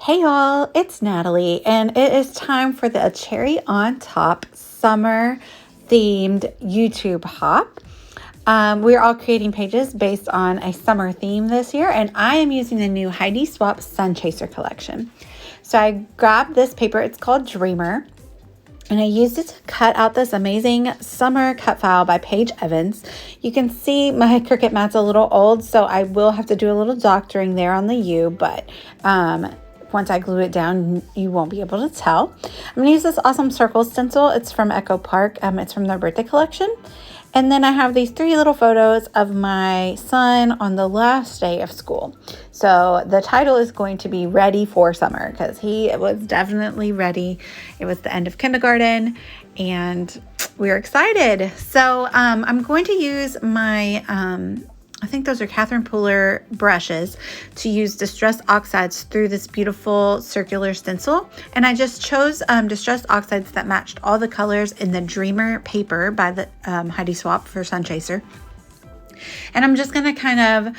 Hey y'all, it's Natalie, and it is time for the cherry on top summer themed YouTube hop. We're all creating pages based on a summer theme this year, and I am using the new Heidi Swapp Sun Chaser collection. So I grabbed this paper, it's called Dreamer, and I used it to cut out this amazing summer cut file by Paige Evans. You can see my Cricut mat's a little old, so I will have to do a little doctoring there on the U, but once I glue it down, you won't be able to tell. I'm going to use this awesome circle stencil. It's from Echo Park. It's from their birthday collection. And then I have these 3 little photos of my son on the last day of school. So the title is going to be Ready for Summer, because he was definitely ready. It was the end of kindergarten and we're excited. So I'm going to use my I think those are Catherine Pooler brushes to use Distress Oxides through this beautiful circular stencil. And I just chose Distress Oxides that matched all the colors in the Dreamer paper by the Heidi Swapp for Sun Chaser. And I'm just going to kind of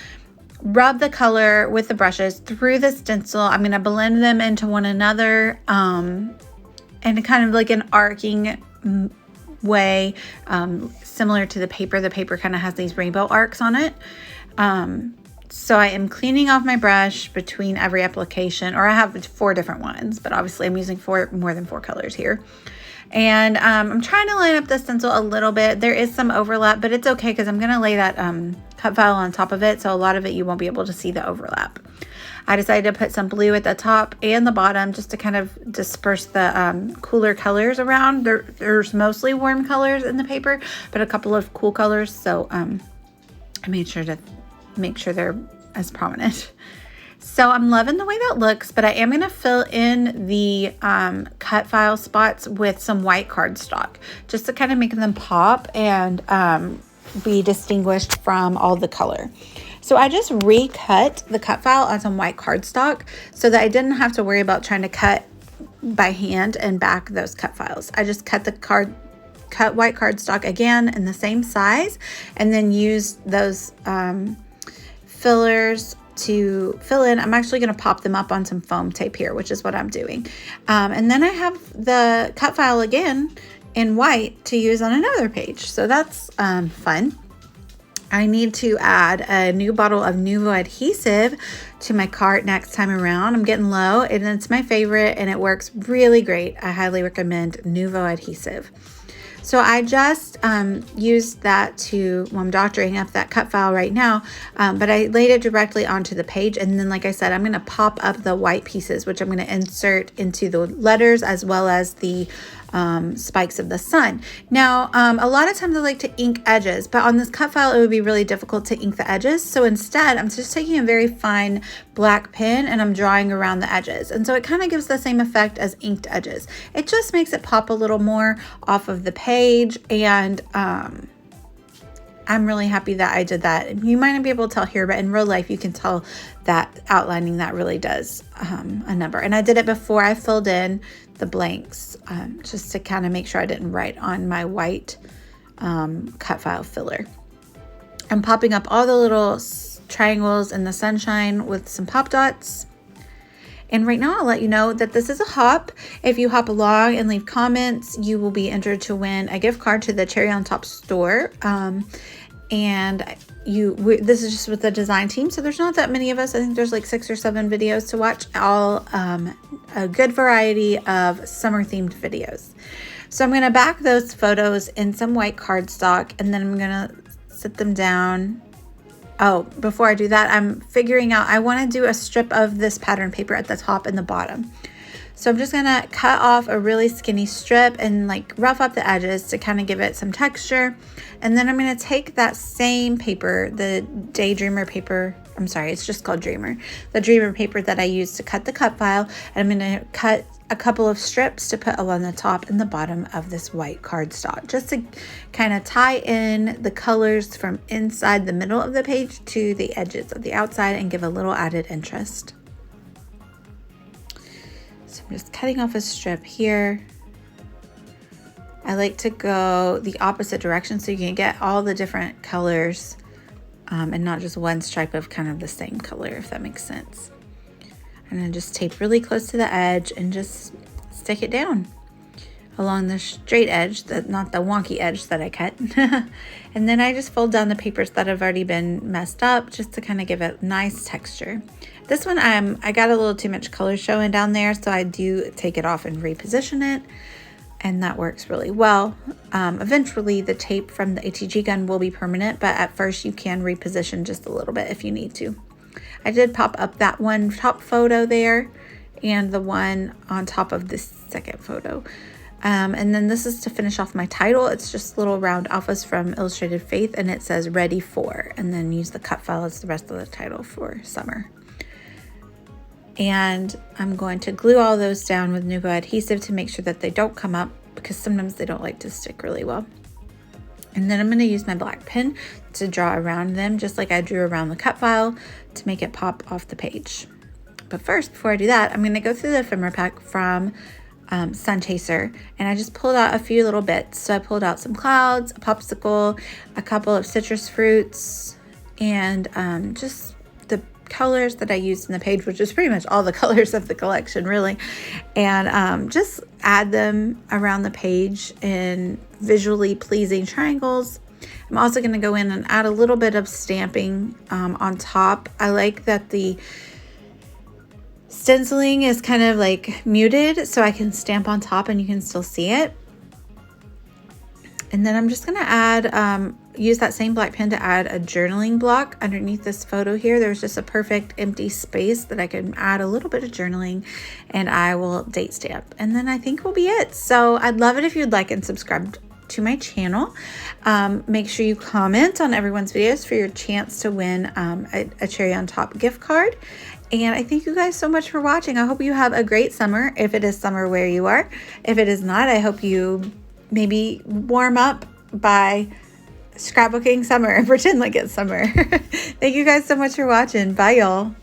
rub the color with the brushes through the stencil. I'm going to blend them into one another and kind of like an arcing way, similar to the paper. The paper kind of has these rainbow arcs on it. So I am cleaning off my brush between every application, or I have 4 different ones, but obviously I'm using more than 4 colors here. And I'm trying to line up the stencil a little bit. There is some overlap, but it's okay because I'm going to lay that cut file on top of it. So a lot of it you won't be able to see the overlap. I decided to put some blue at the top and the bottom just to kind of disperse the cooler colors around. There's mostly warm colors in the paper, but a couple of cool colors. So I made sure to make sure they're as prominent. So I'm loving the way that looks, but I am going to fill in the cut file spots with some white cardstock just to kind of make them pop and be distinguished from all the color. So I just recut the cut file on some white cardstock so that I didn't have to worry about trying to cut by hand and back those cut files. I just cut white cardstock again in the same size and then use those fillers to fill in. I'm actually going to pop them up on some foam tape here, which is what I'm doing. And then I have the cut file again in white to use on another page. So that's fun. I need to add a new bottle of Nuvo adhesive to my cart next time around. I'm getting low and it's my favorite and it works really great. I highly recommend Nuvo adhesive. So I just used that I'm doctoring up that cut file right now, but I laid it directly onto the page. And then, like I said, I'm going to pop up the white pieces, which I'm going to insert into the letters as well as the spikes of the sun. Now, a lot of times I like to ink edges, but on this cut file, it would be really difficult to ink the edges. So instead, I'm just taking a very fine black pen and I'm drawing around the edges. And so it kind of gives the same effect as inked edges. It just makes it pop a little more off of the page. And I'm really happy that I did that. You might not be able to tell here, but in real life, you can tell that outlining that really does a number. And I did it before I filled in the blanks, just to kind of make sure I didn't write on my white cut file filler. I'm popping up all the little triangles in the sunshine with some pop dots. And right now I'll let you know that this is a hop. If you hop along and leave comments, you will be entered to win a gift card to the Cherry on Top store. And this is just with the design team, so there's not that many of us. I think there's like 6 or 7 videos to watch, all a good variety of summer themed videos. So I'm going to back those photos in some white cardstock, and then I'm going to sit them down. Oh, before I do that, I'm figuring out, I want to do a strip of this pattern paper at the top and the bottom. So I'm just going to cut off a really skinny strip and like rough up the edges to kind of give it some texture. And then I'm going to take that same paper, the Daydreamer paper, I'm sorry, it's just called Dreamer, the Dreamer paper that I used to cut the cut file. And I'm going to cut a couple of strips to put along the top and the bottom of this white cardstock, just to kind of tie in the colors from inside the middle of the page to the edges of the outside and give a little added interest. So I'm just cutting off a strip here. I like to go the opposite direction so you can get all the different colors and not just one stripe of kind of the same color, if that makes sense. I'm going to just tape really close to the edge and just stick it down along the straight edge, not the wonky edge that I cut. And then I just fold down the papers that have already been messed up just to kind of give it nice texture. This one, I got a little too much color showing down there, so I do take it off and reposition it, and that works really well. Eventually, the tape from the ATG gun will be permanent, but at first you can reposition just a little bit if you need to. I did pop up that one top photo there and the one on top of this second photo. And then this is to finish off my title. It's just little round alphas from Illustrated Faith, and it says ready for, and then use the cut file as the rest of the title for summer. And I'm going to glue all those down with Nuvo adhesive to make sure that they don't come up, because sometimes they don't like to stick really well. And then I'm going to use my black pen to draw around them, just like I drew around the cut file, to make it pop off the page. But first, before I do that, I'm going to go through the ephemera pack from Sun Chaser, and I just pulled out a few little bits. So I pulled out some clouds, a popsicle, a couple of citrus fruits, and just the colors that I used in the page, which is pretty much all the colors of the collection, really. And just add them around the page in visually pleasing triangles. I'm also going to go in and add a little bit of stamping on top. I like that the stenciling is kind of like muted, so I can stamp on top and you can still see it. And then I'm just going to add, use that same black pen to add a journaling block underneath this photo here. There's just a perfect empty space that I can add a little bit of journaling, and I will date stamp. And then I think will be it. So I'd love it if you'd like and subscribe to my channel. Make sure you comment on everyone's videos for your chance to win a Cherry on Top gift card. And I thank you guys so much for watching. I hope you have a great summer, if it is summer where you are. If it is not, I hope you maybe warm up by scrapbooking summer and pretend like it's summer. Thank you guys so much for watching. Bye, y'all.